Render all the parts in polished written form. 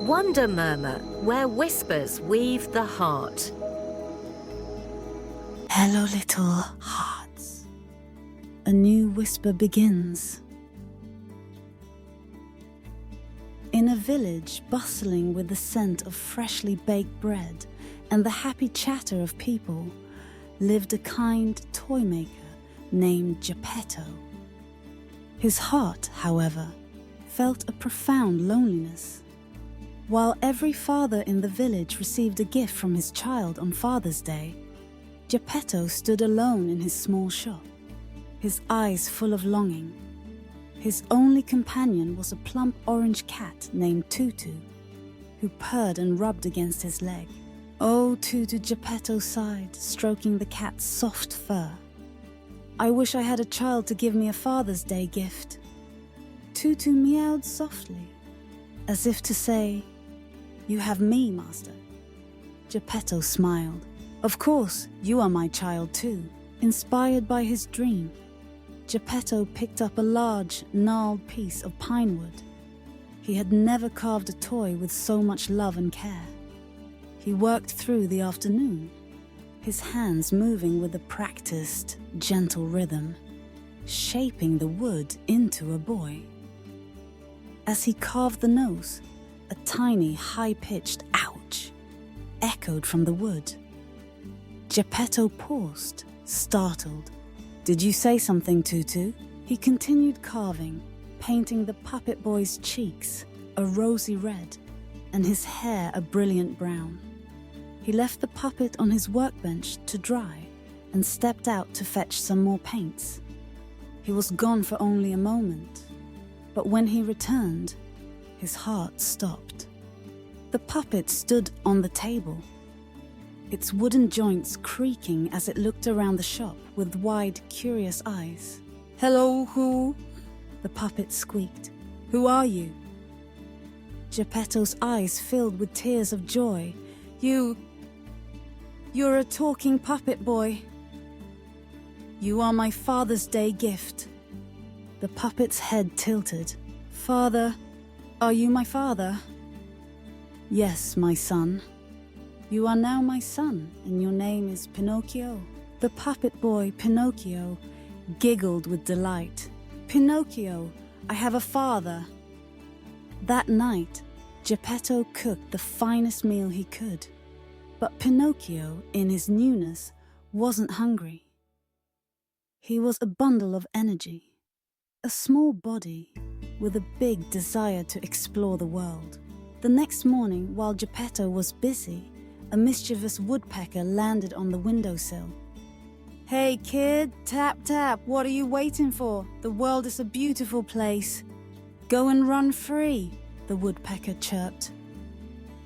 Wonder Murmur, where whispers weave the heart. Hello, little hearts. A new whisper begins. In a village bustling with the scent of freshly baked bread and the happy chatter of people, lived a kind toy maker named Geppetto. His heart, however, felt a profound loneliness. While every father in the village received a gift from his child on Father's Day, Geppetto stood alone in his small shop, his eyes full of longing. His only companion was a plump orange cat named Tutu, who purred and rubbed against his leg. "Oh, Tutu," Geppetto sighed, stroking the cat's soft fur. "I wish I had a child to give me a Father's Day gift." Tutu meowed softly, as if to say, "You have me, master." Geppetto smiled. "Of course, you are my child too." Inspired by his dream, Geppetto picked up a large, gnarled piece of pine wood. He had never carved a toy with so much love and care. He worked through the afternoon, his hands moving with a practiced, gentle rhythm, shaping the wood into a boy. As he carved the nose, a tiny, high-pitched "ouch" echoed from the wood. Geppetto paused, startled. "Did you say something, Tutu?" He continued carving, painting the puppet boy's cheeks a rosy red and his hair a brilliant brown. He left the puppet on his workbench to dry and stepped out to fetch some more paints. He was gone for only a moment, but when he returned, his heart stopped. The puppet stood on the table, its wooden joints creaking as it looked around the shop with wide, curious eyes. "Hello, who?" the puppet squeaked. "Who are you?" Geppetto's eyes filled with tears of joy. You're a talking puppet boy. You are my Father's Day gift." The puppet's head tilted. "Father, are you my father?" "Yes, my son. You are now my son, and your name is Pinocchio." The puppet boy, Pinocchio, giggled with delight. "Pinocchio, I have a father." That night, Geppetto cooked the finest meal he could. But Pinocchio, in his newness, wasn't hungry. He was a bundle of energy, a small body with a big desire to explore the world. The next morning, while Geppetto was busy, a mischievous woodpecker landed on the windowsill. "Hey kid, tap tap, what are you waiting for? The world is a beautiful place. Go and run free," the woodpecker chirped.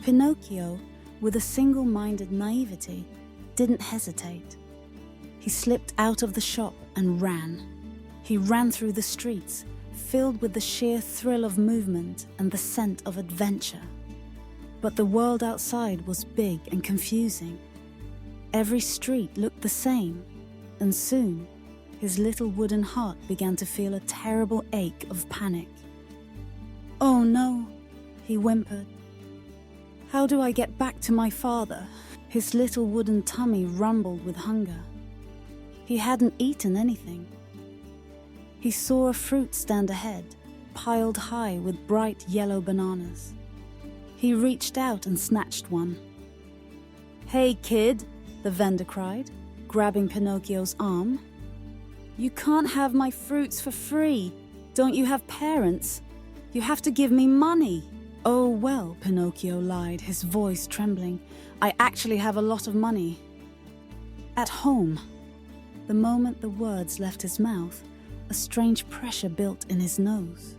Pinocchio, with a single-minded naivety, didn't hesitate. He slipped out of the shop and ran. He ran through the streets, filled with the sheer thrill of movement and the scent of adventure. But the world outside was big and confusing. Every street looked the same, and soon his little wooden heart began to feel a terrible ache of panic. "Oh no," he whimpered. "How do I get back to my father?" His little wooden tummy rumbled with hunger. He hadn't eaten anything. He saw a fruit stand ahead, piled high with bright yellow bananas. He reached out and snatched one. "Hey kid," the vendor cried, grabbing Pinocchio's arm. "You can't have my fruits for free. Don't you have parents? You have to give me money." "Oh well," Pinocchio lied, his voice trembling. "I actually have a lot of money. At home." The moment the words left his mouth, a strange pressure built in his nose.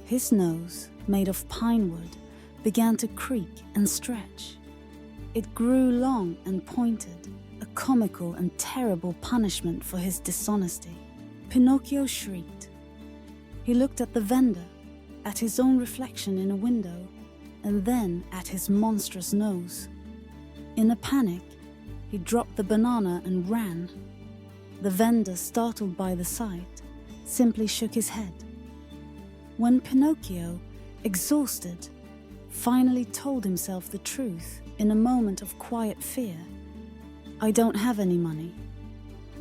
His nose, made of pine wood, began to creak and stretch. It grew long and pointed, a comical and terrible punishment for his dishonesty. Pinocchio shrieked. He looked at the vendor, at his own reflection in a window, and then at his monstrous nose. In a panic, he dropped the banana and ran. The vendor, startled by the sight, simply shook his head. When Pinocchio, exhausted, finally told himself the truth in a moment of quiet fear. I don't have any money.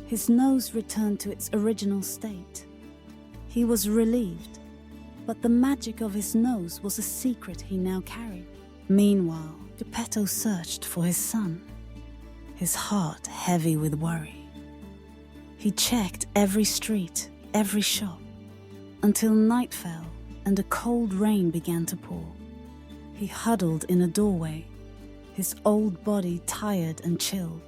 His nose returned to its original state. He was relieved, but the magic of his nose was a secret he now carried. Meanwhile, Geppetto searched for his son, his heart heavy with worry. He checked every street, every shop, until night fell and a cold rain began to pour. He huddled in a doorway, his old body tired and chilled,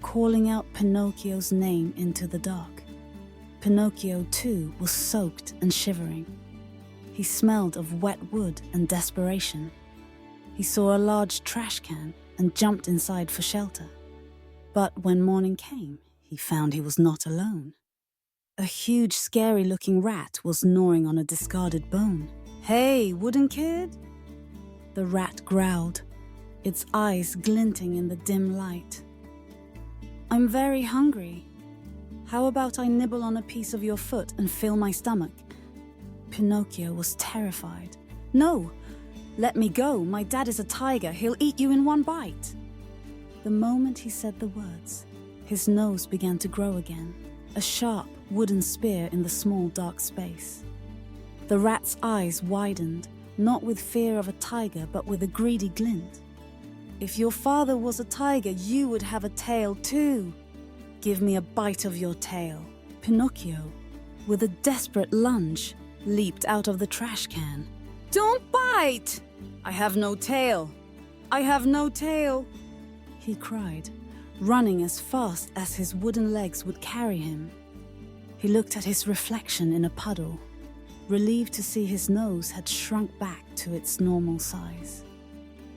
calling out Pinocchio's name into the dark. Pinocchio, too, was soaked and shivering. He smelled of wet wood and desperation. He saw a large trash can and jumped inside for shelter. But when morning came, he found he was not alone. A huge, scary-looking rat was gnawing on a discarded bone. "Hey, wooden kid!" The rat growled, its eyes glinting in the dim light. "I'm very hungry. How about I nibble on a piece of your foot and fill my stomach?" Pinocchio was terrified. "No! Let me go. My dad is a tiger. He'll eat you in one bite." The moment he said the words, his nose began to grow again, a sharp wooden spear in the small dark space. The rat's eyes widened, not with fear of a tiger, but with a greedy glint. "If your father was a tiger, you would have a tail too. Give me a bite of your tail." Pinocchio, with a desperate lunge, leaped out of the trash can. "Don't bite! I have no tail! I have no tail!" he cried, running as fast as his wooden legs would carry him. He looked at his reflection in a puddle, relieved to see his nose had shrunk back to its normal size.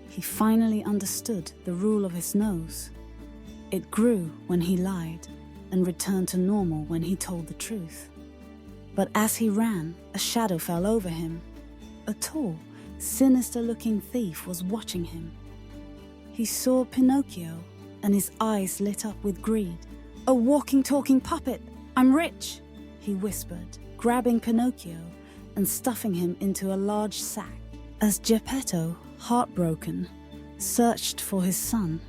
He finally understood the rule of his nose. It grew when he lied and returned to normal when he told the truth. But as he ran, a shadow fell over him. A tall, sinister-looking thief was watching him. He saw Pinocchio, and his eyes lit up with greed. "A walking, talking puppet! I'm rich!" he whispered, grabbing Pinocchio and stuffing him into a large sack. As Geppetto, heartbroken, searched for his son,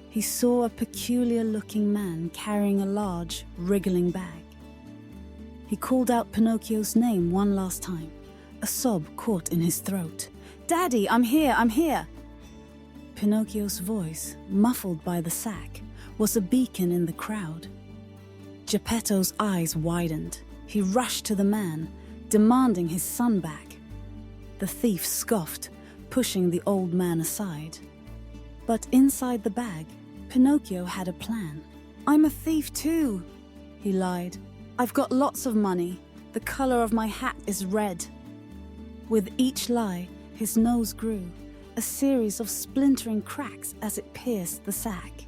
he saw a peculiar-looking man carrying a large, wriggling bag. He called out Pinocchio's name one last time, a sob caught in his throat. "Daddy, I'm here, I'm here!" Pinocchio's voice, muffled by the sack, was a beacon in the crowd. Geppetto's eyes widened. He rushed to the man, demanding his son back. The thief scoffed, pushing the old man aside. But inside the bag, Pinocchio had a plan. "I'm a thief too," he lied. "I've got lots of money. The color of my hat is red." With each lie, his nose grew, a series of splintering cracks as it pierced the sack.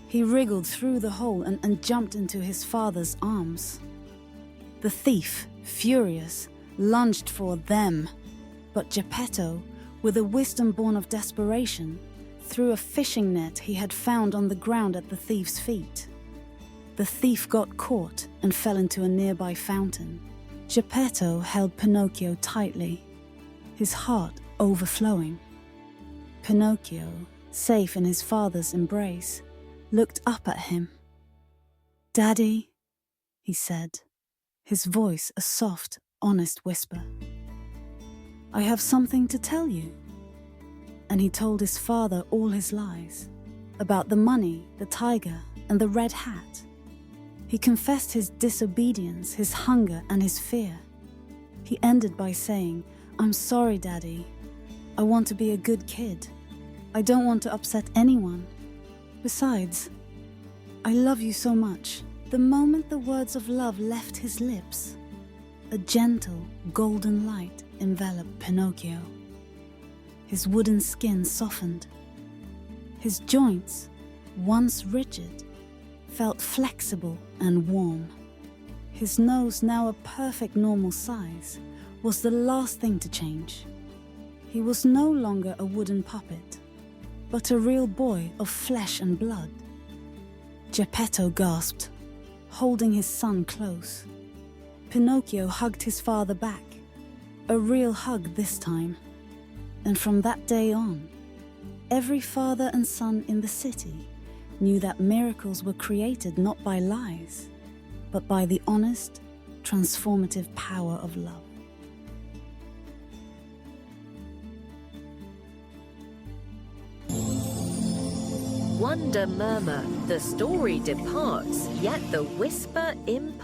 He wriggled through the hole and jumped into his father's arms. The thief, furious, lunged for them, but Geppetto, with a wisdom born of desperation, threw a fishing net he had found on the ground at the thief's feet. The thief got caught and fell into a nearby fountain. Geppetto held Pinocchio tightly, his heart overflowing. Pinocchio, safe in his father's embrace, looked up at him. "Daddy," he said, his voice a soft, honest whisper. "I have something to tell you." And he told his father all his lies, about the money, the tiger, and the red hat. He confessed his disobedience, his hunger, and his fear. He ended by saying, "I'm sorry, Daddy. I want to be a good kid. I don't want to upset anyone. Besides, I love you so much." The moment the words of love left his lips, a gentle, golden light enveloped Pinocchio. His wooden skin softened. His joints, once rigid, felt flexible and warm. His nose, now a perfect normal size, was the last thing to change. He was no longer a wooden puppet, but a real boy of flesh and blood. Geppetto gasped, holding his son close. Pinocchio hugged his father back, a real hug this time, And from that day on, every father and son in the city knew that miracles were created not by lies, but by the honest, transformative power of love. Wonder murmur, the story departs, yet the whisper imparts.